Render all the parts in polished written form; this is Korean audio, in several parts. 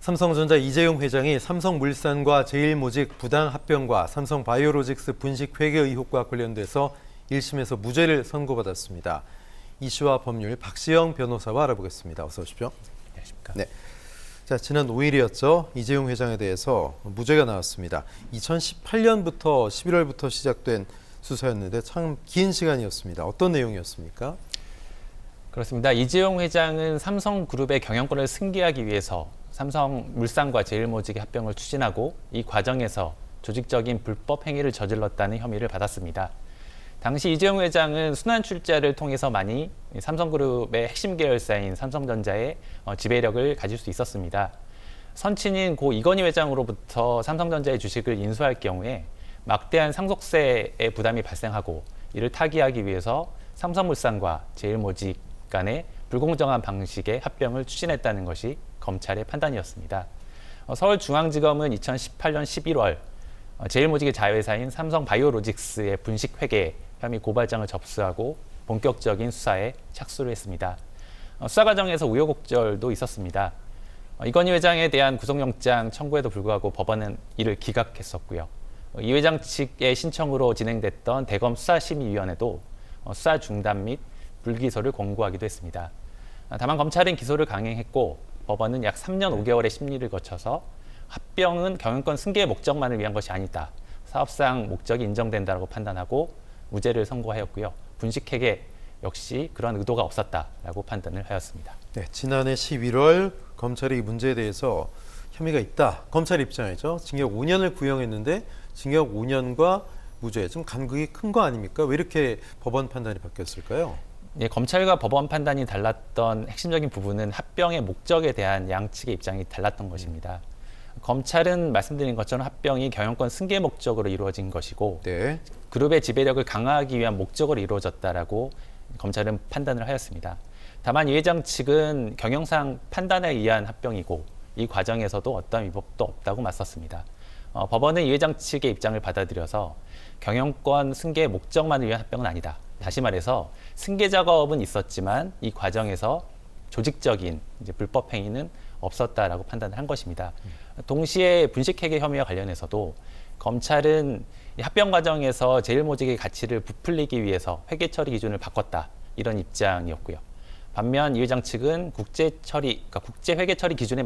삼성전자 이재용 회장이 삼성물산과 제일모직 부당 합병과 삼성바이오로직스 분식 회계 의혹과 관련돼서 1심에서 무죄를 선고받았습니다. 이슈와 법률 박시영 변호사와 알아보겠습니다. 어서 오십시오. 안녕하십니까. 네. 자, 지난 5일이었죠. 이재용 회장에 대해서 무죄가 나왔습니다. 2018년부터 11월부터 시작된 수사였는데 참 긴 시간이었습니다. 어떤 내용이었습니까? 그렇습니다. 이재용 회장은 삼성그룹의 경영권을 승계하기 위해서 삼성물산과 제일모직의 합병을 추진하고 이 과정에서 조직적인 불법 행위를 저질렀다는 혐의를 받았습니다. 당시 이재용 회장은 순환 출자를 통해서 많이 삼성그룹의 핵심 계열사인 삼성전자의 지배력을 가질 수 있었습니다. 선친인 고 이건희 회장으로부터 삼성전자의 주식을 인수할 경우에 막대한 상속세의 부담이 발생하고 이를 타개하기 위해서 삼성물산과 제일모직 간의 불공정한 방식의 합병을 추진했다는 것이 검찰의 판단이었습니다. 서울중앙지검은 2018년 11월 제일모직의 자회사인 삼성바이오로직스의 분식회계 혐의 고발장을 접수하고 본격적인 수사에 착수를 했습니다. 수사 과정에서 우여곡절도 있었습니다. 이건희 회장에 대한 구속영장 청구에도 불구하고 법원은 이를 기각했었고요. 이 회장 측의 신청으로 진행됐던 대검 수사심의위원회도 수사 중단 및 불기소를 권고하기도 했습니다. 다만 검찰은 기소를 강행했고 법원은 약 3년 5개월의 심리를 거쳐서 합병은 경영권 승계의 목적만을 위한 것이 아니다. 사업상 목적이 인정된다고 판단하고 무죄를 선고하였고요. 분식회계 역시 그런 의도가 없었다라고 판단을 하였습니다. 네, 지난해 11월 검찰이 이 문제에 대해서 혐의가 있다. 검찰 입장이죠. 징역 5년을 구형했는데 징역 5년과 무죄, 좀 간극이 큰 거 아닙니까? 왜 이렇게 법원 판단이 바뀌었을까요? 예, 검찰과 법원 판단이 달랐던 핵심적인 부분은 합병의 목적에 대한 양측의 입장이 달랐던 것입니다. 검찰은 말씀드린 것처럼 합병이 경영권 승계 목적으로 이루어진 것이고 네. 그룹의 지배력을 강화하기 위한 목적으로 이루어졌다라고 검찰은 판단을 하였습니다. 다만 이 회장 측은 경영상 판단에 의한 합병이고 이 과정에서도 어떤 위법도 없다고 맞섰습니다. 법원은 이 회장 측의 입장을 받아들여서 경영권 승계의 목적만을 위한 합병은 아니다. 다시 말해서 승계 작업은 있었지만 이 과정에서 조직적인 불법 행위는 없었다라고 판단을 한 것입니다. 동시에 분식회계 혐의와 관련해서도 검찰은 이 합병 과정에서 제일모직의 가치를 부풀리기 위해서 회계 처리 기준을 바꿨다 이런 입장이었고요. 반면 이 회장 측은 국제 회계 처리 기준에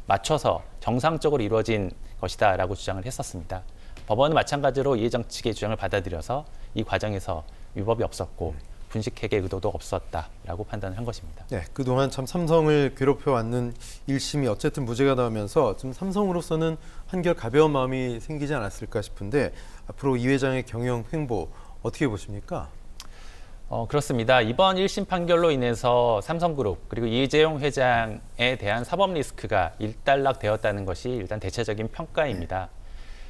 맞춰서 정상적으로 이루어진 것이다라고 주장을 했었습니다. 법원은 마찬가지로 이 회장 측의 주장을 받아들여서 이 과정에서 위법이 없었고 분식회계 의도도 없었다라고 판단을 한 것입니다. 네, 그동안 참 삼성을 괴롭혀왔는 1심이 어쨌든 무죄가 나오면서 좀 삼성으로서는 한결 가벼운 마음이 생기지 않았을까 싶은데 앞으로 이 회장의 경영 횡보 어떻게 보십니까? 그렇습니다. 이번 1심 판결로 인해서 삼성그룹 그리고 이재용 회장에 대한 사법 리스크가 일단락되었다는 것이 일단 대체적인 평가입니다.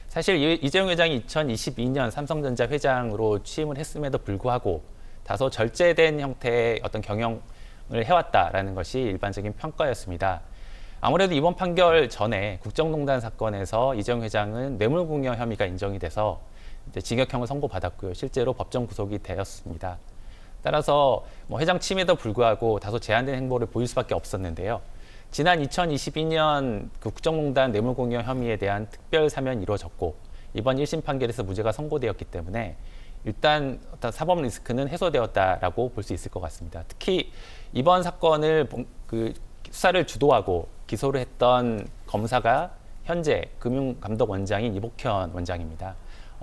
사실 이재용 회장이 2022년 삼성전자 회장으로 취임을 했음에도 불구하고 다소 절제된 형태의 어떤 경영을 해왔다라는 것이 일반적인 평가였습니다. 아무래도 이번 판결 전에 국정농단 사건에서 이재용 회장은 뇌물공여 혐의가 인정이 돼서 이제 징역형을 선고받았고요. 실제로 법정 구속이 되었습니다. 따라서 회장 취임에도 불구하고 다소 제한된 행보를 보일 수밖에 없었는데요. 지난 2022년 국정농단 뇌물공여 혐의에 대한 특별 사면이 이루어졌고 이번 1심 판결에서 무죄가 선고되었기 때문에 일단 어떤 사법 리스크는 해소되었다라고 볼 수 있을 것 같습니다. 특히 이번 사건을 수사를 주도하고 기소를 했던 검사가 현재 금융감독원장인 이복현 원장입니다.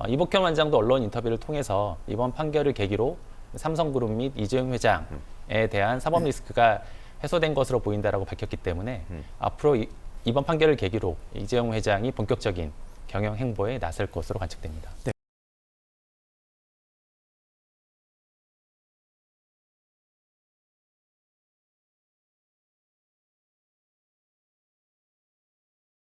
이복현 원장도 언론 인터뷰를 통해서 이번 판결을 계기로 삼성그룹 및 이재용 회장에 대한 사법 리스크가 해소된 것으로 보인다라고 밝혔기 때문에 앞으로 이번 판결을 계기로 이재용 회장이 본격적인 경영 행보에 나설 것으로 관측됩니다. 네.